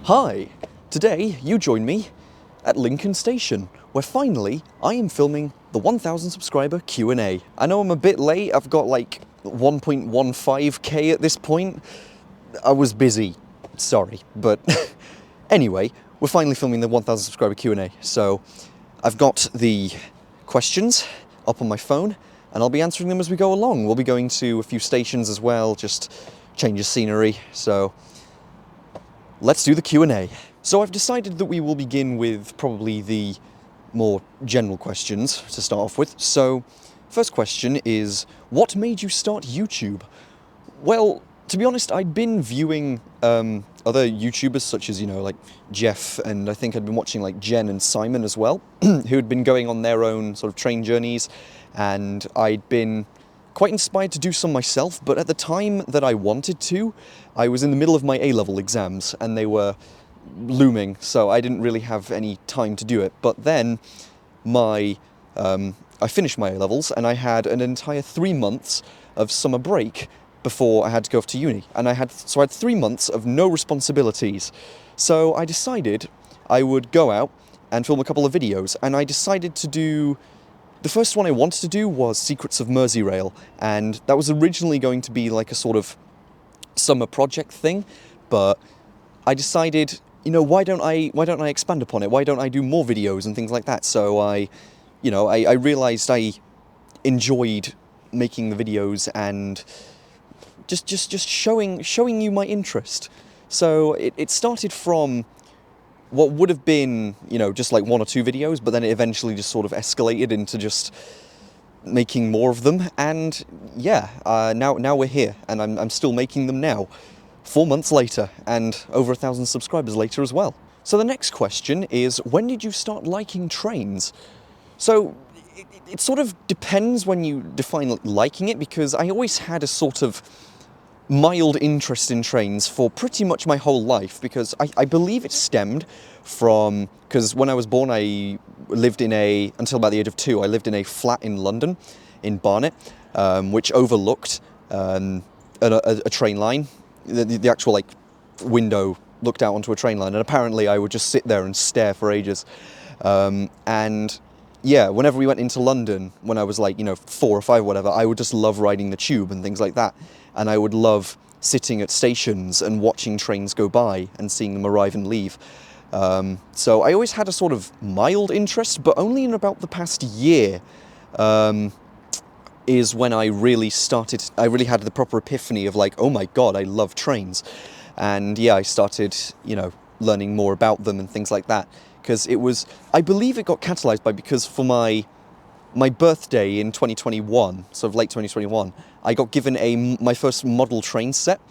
Hi! Today you join me at Lincoln Station, where finally I am filming the 1000 subscriber Q&A. I know I'm a bit late, I've got like 1.15k at this point. I was busy, sorry, but anyway, we're finally filming the 1000 subscriber Q&A. So I've got the questions up on my phone and I'll be answering them as we go along. We'll be going to a few stations as well, just change of scenery, so let's do the Q&A. So I've decided that we will begin with probably the more general questions to start off with. So, first question is, what made you start YouTube? Well, to be honest, I'd been viewing other YouTubers such as, like Jeff, and I think I'd been watching like Jen and Simon as well, who had been going on their own sort of train journeys, and I'd been quite inspired to do some myself, but at the time that I wanted to, I was in the middle of my A-level exams, and they were looming, so I didn't really have any time to do it. But then I finished my A-levels, and I had an entire 3 months of summer break before I had to go off to uni, and I had 3 months of no responsibilities. So I decided I would go out and film a couple of videos, and I decided to do... The first one I wanted to do was Secrets of Merseyrail, and that was originally going to be like a sort of summer project thing, but I decided, why don't I expand upon it? Why don't I do more videos and things like that? So I realized I enjoyed making the videos and just showing you my interest. So it started from what would have been, just like 1 or 2 videos, but then it eventually just sort of escalated into just making more of them, and yeah, now we're here, and I'm still making them now, 4 months later, and over 1,000 subscribers later as well. So the next question is, when did you start liking trains? So it sort of depends when you define liking it, because I always had a sort of mild interest in trains for pretty much my whole life, because I believe it stemmed from, because when I was born I lived until about the age of 2, I lived in a flat in London, in Barnet, which overlooked a train line. The actual window looked out onto a train line, and apparently I would just sit there and stare for ages. And yeah, whenever we went into London, when I was 4 or 5 or whatever, I would just love riding the tube and things like that. And I would love sitting at stations and watching trains go by and seeing them arrive and leave. So I always had a sort of mild interest, but only in about the past year is when I really had the proper epiphany of oh my god, I love trains. And yeah, I started, learning more about them and things like that. Because I believe it got catalyzed because for my birthday in 2021, sort of late 2021, I got given my first model train set,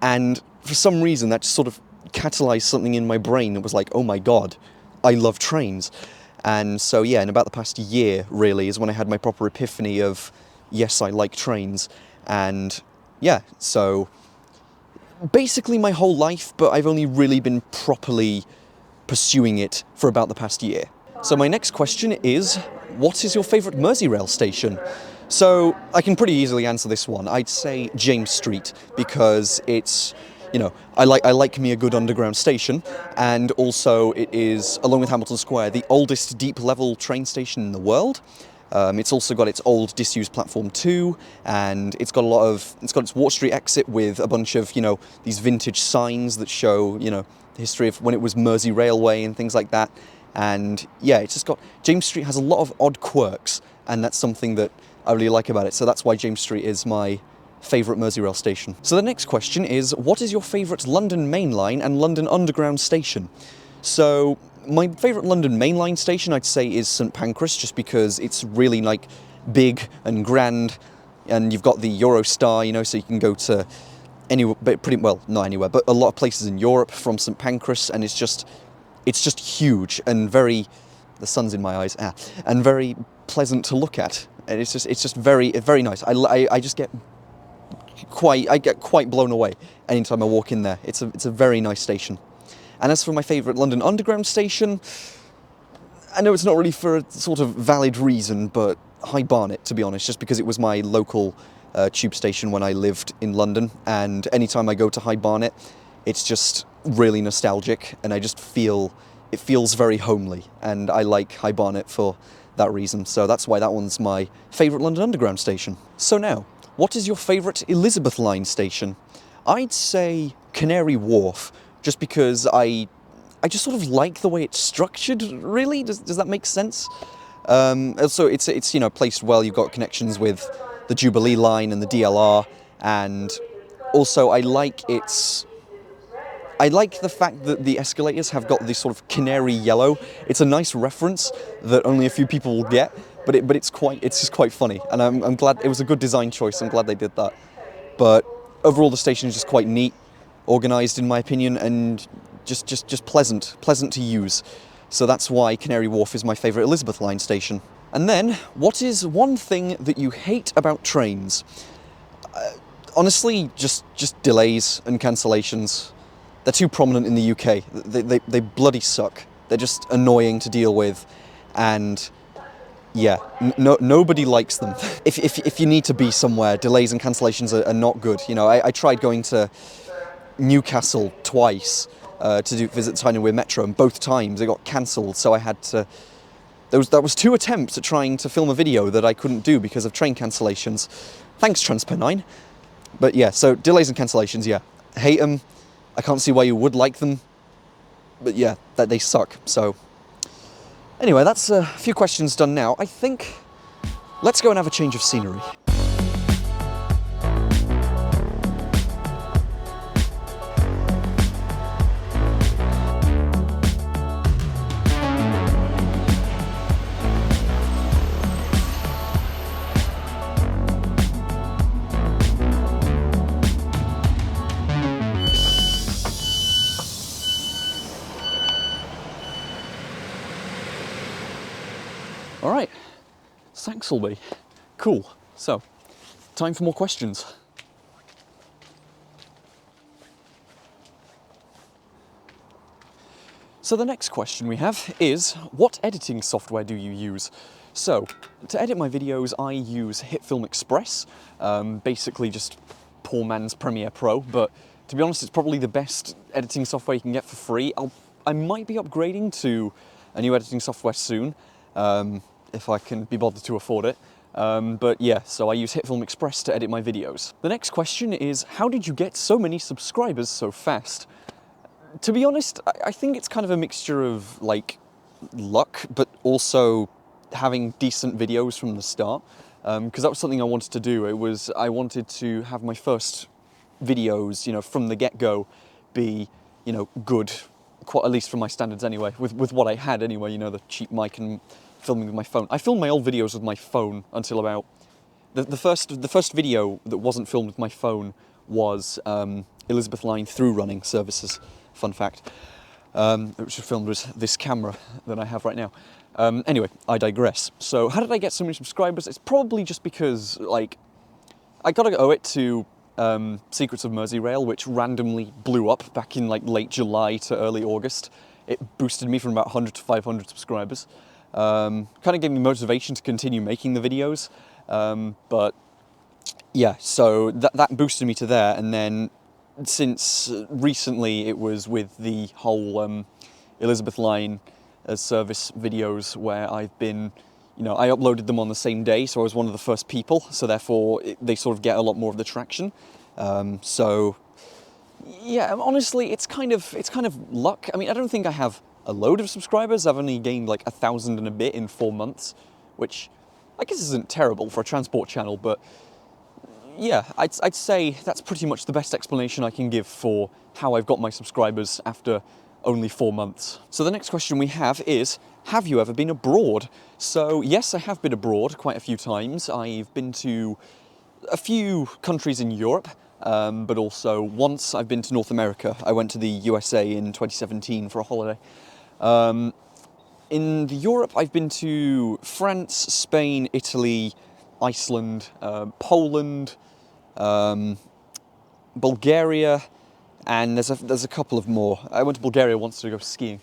and for some reason that just sort of catalyzed something in my brain that was oh my god, I love trains. And so yeah, in about the past year really is when I had my proper epiphany of, yes, I like trains. And yeah, so basically my whole life, but I've only really been properly pursuing it for about the past year. So my next question is, what is your favourite Merseyrail station? So I can pretty easily answer this one. I'd say James Street, because it's, I like me a good underground station, and also it is, along with Hamilton Square, the oldest deep level train station in the world. It's also got its old disused platform 2, and it's got its Water Street exit with a bunch of, these vintage signs that show, the history of when it was Mersey Railway and things like that. And yeah, it's just got, James Street has a lot of odd quirks, and that's something that I really like about it. So that's why James Street is my favourite Merseyrail station. So the next question is, what is your favourite London Main Line and London Underground station? So my favourite London Main Line station, I'd say, is St Pancras, just because it's really big and grand, and you've got the Eurostar, so you can go to anywhere, but not anywhere, but a lot of places in Europe from St Pancras, and it's just huge and very, the sun's in my eyes, and very pleasant to look at, and it's just very nice. I just get quite blown away anytime I walk in there. It's a very nice station. And as for my favourite London Underground station, I know it's not really for a sort of valid reason, but High Barnet, to be honest, just because it was my local tube station when I lived in London, and anytime I go to High Barnet, it's just, really nostalgic, and I just feel it feels very homely, and I like High Barnet for that reason. So that's why that one's my favourite London Underground station. So now, what is your favourite Elizabeth Line station? I'd say Canary Wharf, just because I just sort of like the way it's structured, really. Does that make sense? Also, it's you know, placed well. You've got connections with the Jubilee line and the DLR, and also I like the fact that the escalators have got this sort of canary yellow. It's a nice reference that only a few people will get, but it's just quite funny, and I'm glad it was a good design choice. I'm glad they did that. But overall, the station is just quite neat, organised in my opinion, and just pleasant to use. So that's why Canary Wharf is my favourite Elizabeth Line station. And then, what is one thing that you hate about trains? Honestly, just delays and cancellations. They're too prominent in the UK. They bloody suck. They're just annoying to deal with, and yeah, nobody likes them. If you need to be somewhere, delays and cancellations are not good. You know, I tried going to Newcastle twice to visit Tyne-and-Wear Metro, and both times it got cancelled, so I had to... That was 2 attempts at trying to film a video that I couldn't do because of train cancellations. Thanks, TransPennine. But yeah, so delays and cancellations, yeah. I hate them. I can't see why you would like them. But yeah, they suck, so... Anyway, that's a few questions done now. I think... let's go and have a change of scenery. All right, Saxelby. Cool. So, time for more questions. So the next question we have is, what editing software do you use? So, to edit my videos, I use HitFilm Express, basically just poor man's Premiere Pro, but to be honest, it's probably the best editing software you can get for free. I might be upgrading to a new editing software soon, if I can be bothered to afford it. But yeah, so I use HitFilm Express to edit my videos. The next question is, how did you get so many subscribers so fast? To be honest, I think it's kind of a mixture of, like, luck, but also having decent videos from the start, because that was something I wanted to do. I wanted to have my first videos, you know, from the get-go be, you know, good, at least from my standards anyway, with what I had anyway, you know, the cheap mic and filming with my phone. I filmed my old videos with my phone until about... The first video that wasn't filmed with my phone was Elizabeth Line through running services, fun fact, which was filmed with this camera that I have right now. Anyway, I digress. So how did I get so many subscribers? It's probably just because, like, I gotta owe it to Secrets of Merseyrail, which randomly blew up back in, like, late July to early August. It boosted me from about 100 to 500 subscribers. Kind of gave me motivation to continue making the videos, but yeah, so that boosted me to there, and then since recently it was with the whole Elizabeth Line as service videos where I've been, you know, I uploaded them on the same day, so I was one of the first people, so therefore they sort of get a lot more of the traction. So yeah, honestly, it's kind of luck. I mean, I don't think I have a load of subscribers. I've only gained like 1,000 and a bit in 4 months, which I guess isn't terrible for a transport channel, but yeah, I'd say that's pretty much the best explanation I can give for how I've got my subscribers after only 4 months. So the next question we have is, have you ever been abroad? So yes, I have been abroad quite a few times. I've been to a few countries in Europe, but also once I've been to North America. I went to the USA in 2017 for a holiday. In Europe, I've been to France, Spain, Italy, Iceland, Poland, Bulgaria, and there's a couple of more. I went to Bulgaria once to go skiing.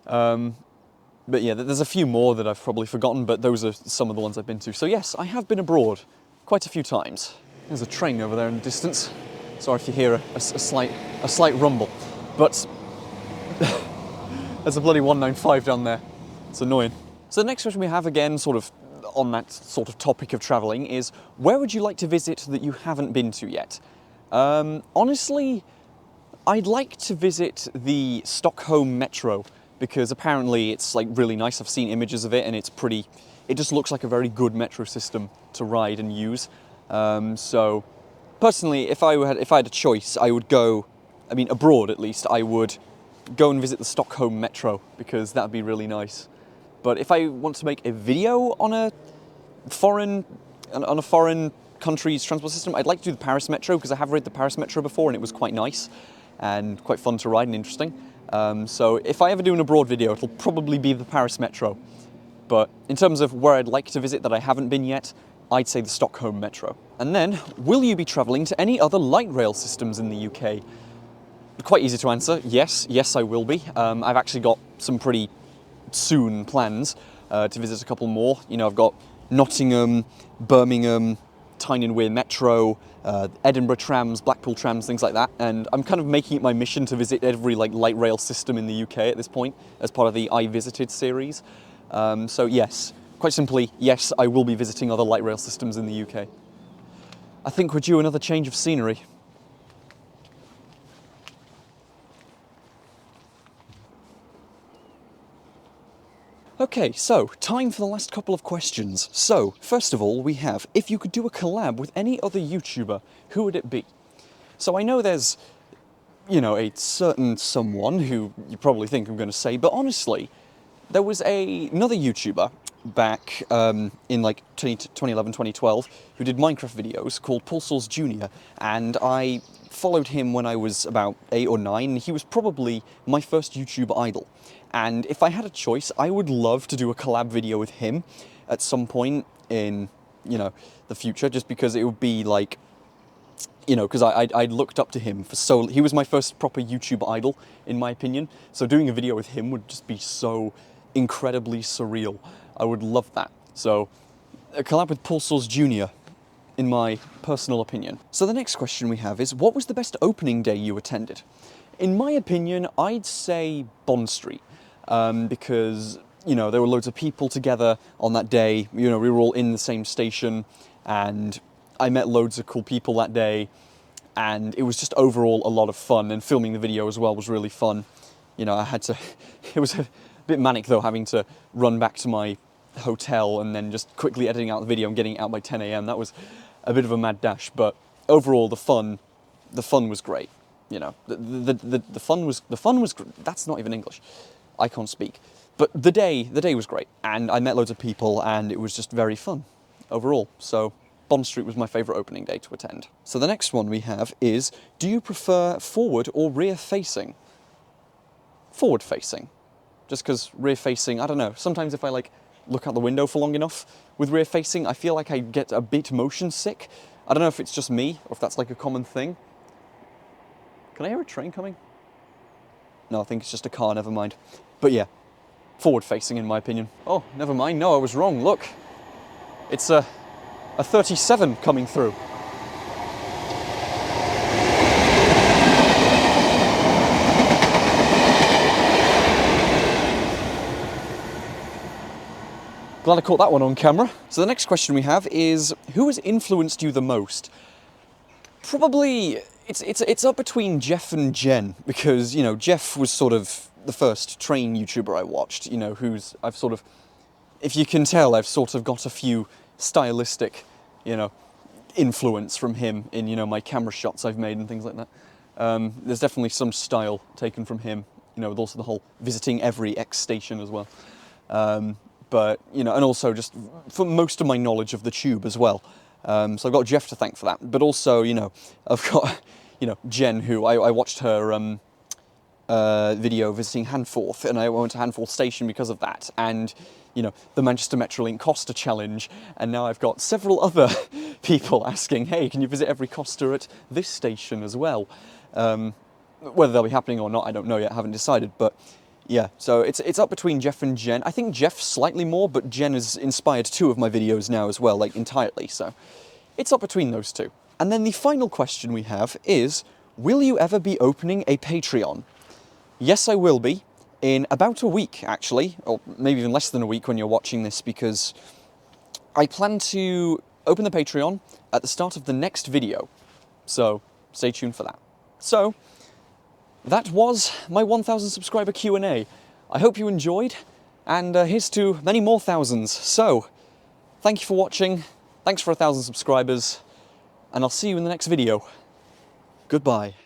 But yeah, there's a few more that I've probably forgotten, but those are some of the ones I've been to. So yes, I have been abroad quite a few times. There's a train over there in the distance. Sorry if you hear a slight rumble. But There's a bloody 195 down there. It's annoying. So the next question we have, again, sort of on that sort of topic of travelling, is where would you like to visit that you haven't been to yet? Honestly, I'd like to visit the Stockholm Metro, because apparently it's like really nice. I've seen images of it and it's pretty, it just looks like a very good metro system to ride and use. So personally, if I had a choice, I would go, I mean abroad at least, I would go and visit the Stockholm Metro, because that'd be really nice. But if I want to make a video on a foreign country's transport system, I'd like to do the Paris Metro, because I have ridden the Paris Metro before and it was quite nice and quite fun to ride and interesting. So if I ever do an abroad video, it'll probably be the Paris Metro. But in terms of where I'd like to visit that I haven't been yet, I'd say the Stockholm Metro. And then, will you be travelling to any other light rail systems in the UK? Quite easy to answer, yes, I will be. I've actually got some pretty soon plans to visit a couple more. You know, I've got Nottingham, Birmingham, Tyne and Wear Metro, Edinburgh trams, Blackpool trams, things like that. And I'm kind of making it my mission to visit every like light rail system in the UK at this point, as part of the I Visited series. So yes, quite simply, yes, I will be visiting other light rail systems in the UK. I think we're due another change of scenery. Okay, so time for the last couple of questions. So, first of all, we have, if you could do a collab with any other YouTuber, who would it be? So I know there's, you know, a certain someone who you probably think I'm going to say, but honestly, there was another YouTuber back in like 2011, 2012, who did Minecraft videos called Pulsals Jr., and I followed him when I was about 8 or 9. He was probably my first YouTube idol. And if I had a choice, I would love to do a collab video with him at some point in, you know, the future, just because it would be like, you know, because I looked up to him for so, he was my first proper YouTube idol, in my opinion. So doing a video with him would just be so incredibly surreal. I would love that. So a collab with Pulsals Jr., in my personal opinion. So the next question we have is, what was the best opening day you attended? In my opinion, I'd say Bond Street. Because, you know, there were loads of people together on that day. You know, we were all in the same station, and I met loads of cool people that day, and it was just overall a lot of fun, and filming the video as well was really fun. You know, I had to, it was a bit manic though, having to run back to my hotel and then just quickly editing out the video and getting it out by 10 AM. That was a bit of a mad dash, but overall the fun was great. You know, the fun was, that's not even English. I can't speak. But the day was great, and I met loads of people, and it was just very fun overall. So Bond Street was my favourite opening day to attend. So the next one we have is, do you prefer forward or rear facing? Forward facing. Just because rear facing, I don't know, sometimes if I like look out the window for long enough with rear facing, I feel like I get a bit motion sick. I don't know if it's just me, or if that's like a common thing. Can I hear a train coming? No, I think it's just a car, never mind. But yeah, forward facing in my opinion. Oh, never mind, no, I was wrong, look. It's a 37 coming through. Glad I caught that one on camera. So the next question we have is, who has influenced you the most? Probably, it's up between Jeff and Jen, because, you know, Jeff was sort of the first train YouTuber I watched, you know, I've sort of, if you can tell, I've sort of got a few stylistic, you know, influence from him in, you know, my camera shots I've made and things like that. There's definitely some style taken from him, you know, with also the whole visiting every X station as well. But, you know, and also just for most of my knowledge of the tube as well. So I've got Jeff to thank for that. But also, you know, I've got, you know, Jen, who I watched her video visiting Handforth, and I went to Handforth Station because of that. And, you know, the Manchester Metrolink Costa Challenge. And now I've got several other people asking, hey, can you visit every Costa at this station as well? Whether they'll be happening or not, I don't know yet, I haven't decided. But yeah, so it's up between Jeff and Jen. I think Jeff slightly more, but Jen has inspired 2 of my videos now as well, like entirely. So it's up between those 2. And then the final question we have is, will you ever be opening a Patreon? Yes, I will be. in about a week, actually, or maybe even less than a week when you're watching this, because I plan to open the Patreon at the start of the next video. So stay tuned for that. So that was my 1,000 subscriber Q&A. I hope you enjoyed, and here's to many more thousands. So thank you for watching, thanks for 1,000 subscribers, and I'll see you in the next video. Goodbye.